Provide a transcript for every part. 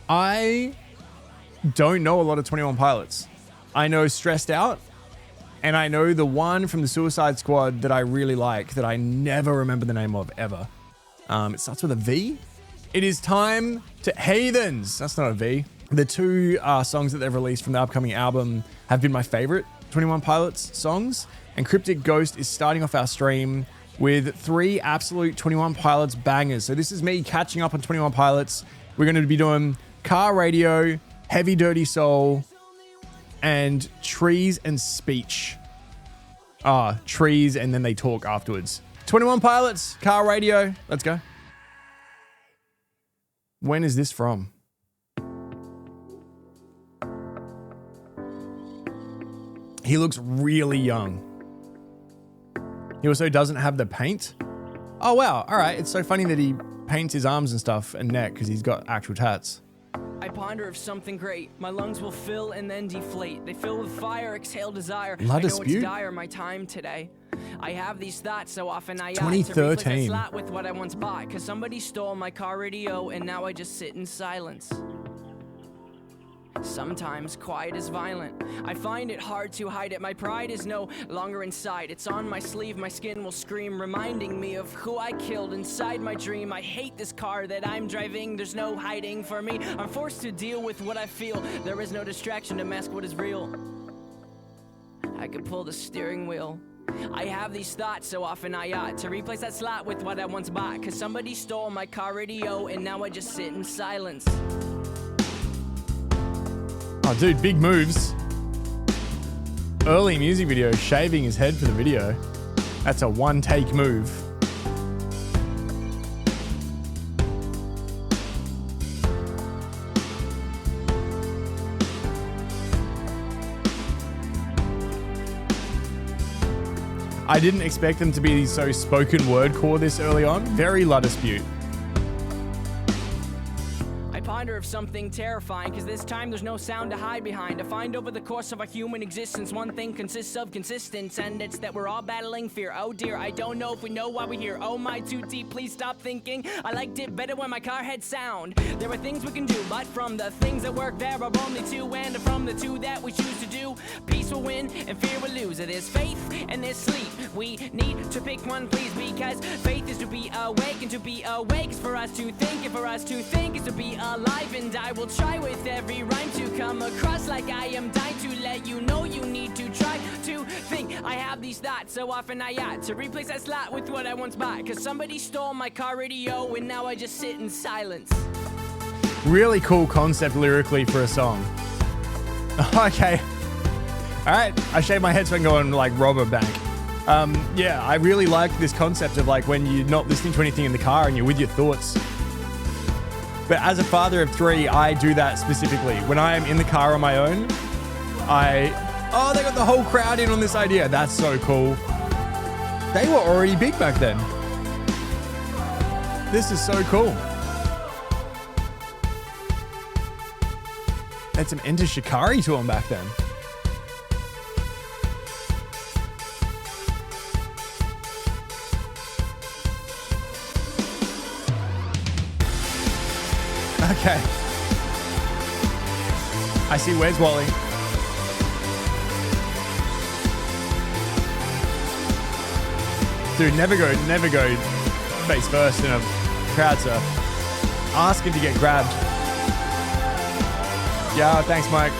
I don't know a lot of 21 Pilots. I know Stressed Out, and I know the one from the Suicide Squad that I really like that I never remember the name of ever. It starts with a V. It is time to Heathens. That's not a V. The two songs that they've released from the upcoming album have been my favorite 21 Pilots songs. And Cryptic Ghost is starting off our stream with 3 absolute 21 Pilots bangers. So this is me catching up on 21 Pilots. We're going to be doing Car Radio, Heavy Dirty Soul, and Trees and Speech. Trees and then they talk afterwards. 21 Pilots, Car Radio. Let's go. When is this from? He looks really young. He also doesn't have the paint. Oh, wow. All right. It's so funny that he paints his arms and stuff and neck because he's got actual tats. I ponder of something great. My lungs will fill and then deflate. They fill with fire, exhale desire. La I know Dispute? it's dire, my time today. I have these thoughts so often I 2013. slot with what I once bought. Cause somebody stole my car radio and now I just sit in silence. Sometimes quiet is violent. I find it hard to hide it. My pride is no longer inside. It's on my sleeve, my skin will scream, reminding me of who I killed inside my dream. I hate this car that I'm driving. There's no hiding for me. I'm forced to deal with what I feel. There is no distraction to mask what is real. I could pull the steering wheel. I have these thoughts so often I ought to replace that slot with what I once bought. Cause somebody stole my car radio and now I just sit in silence. Oh, dude, big moves. Early music video, shaving his head for the video. That's a one-take move. I didn't expect them to be so spoken word core this early on. Very La Dispute. Ponder of something terrifying, cause this time there's no sound to hide behind. To find over the course of our human existence, one thing consists of consistence, and it's that we're all battling fear. Oh dear, I don't know if we know why we're here. Oh my, too deep, please stop thinking. I liked it better when my car had sound. There are things we can do, but from the things that work there are only two, and from the two that we choose to do, peace will win and fear will lose. There's faith and there's sleep. We need to pick one, please, because faith is to be awake, and to be awake is for us to think, and for us to think is to be alive. And I will try with every rhyme to come across like I am dying to let you know you need to try to think. I have these thoughts so often I ought to replace that slot with what I once bought. Cause somebody stole my car radio and now I just sit in silence. Really cool concept lyrically for a song. Okay. All right. I shaved my head so I can go and like rob a bank. Yeah, I really like this concept of like when you're not listening to anything in the car and you're with your thoughts. But as a father of 3, I do that specifically. When I am in the car on my own, they got the whole crowd in on this idea. That's so cool. They were already big back then. This is so cool. Had some Enter Shikari to them back then. Okay. I see. Where's Wally? Dude, never go face first in a crowd surf. Asking to get grabbed. Yeah, thanks, Mike.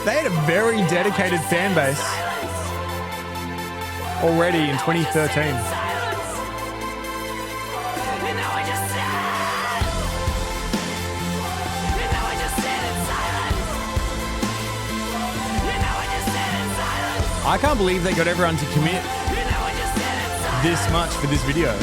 They had a very dedicated fan base already in 2013. I can't believe they got everyone to commit this much for this video.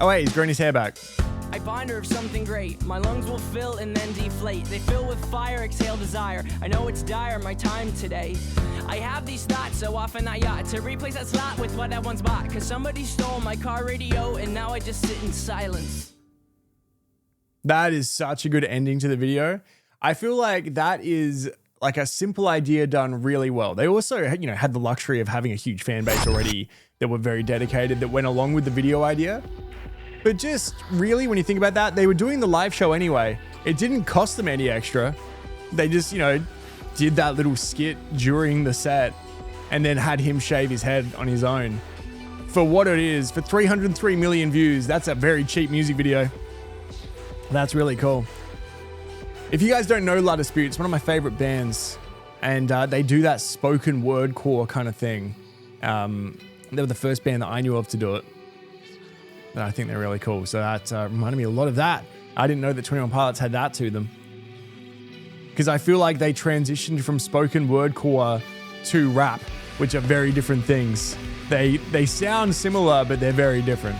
Oh wait, he's growing his hair back. I finder of something great. My lungs will fill and then deflate. They fill with fire, exhale desire. I know it's dire, my time today. I have these thoughts so often I ought to replace that slot with what I once bought. Cause somebody stole my car radio and now I just sit in silence. That is such a good ending to the video. I feel like that is like a simple idea done really well. They also, had the luxury of having a huge fan base already that were very dedicated, that went along with the video idea. But just really, when you think about that, they were doing the live show anyway. It didn't cost them any extra. They just, did that little skit during the set and then had him shave his head on his own. For what it is, for 303 million views, that's a very cheap music video. That's really cool. If you guys don't know La Dispute, it's one of my favorite bands, and they do that spoken word core kind of thing. They were the first band that I knew of to do it. And I think they're really cool. So that reminded me a lot of that. I didn't know that 21 Pilots had that to them. Because I feel like they transitioned from spoken word core to rap, which are very different things. They sound similar, but they're very different.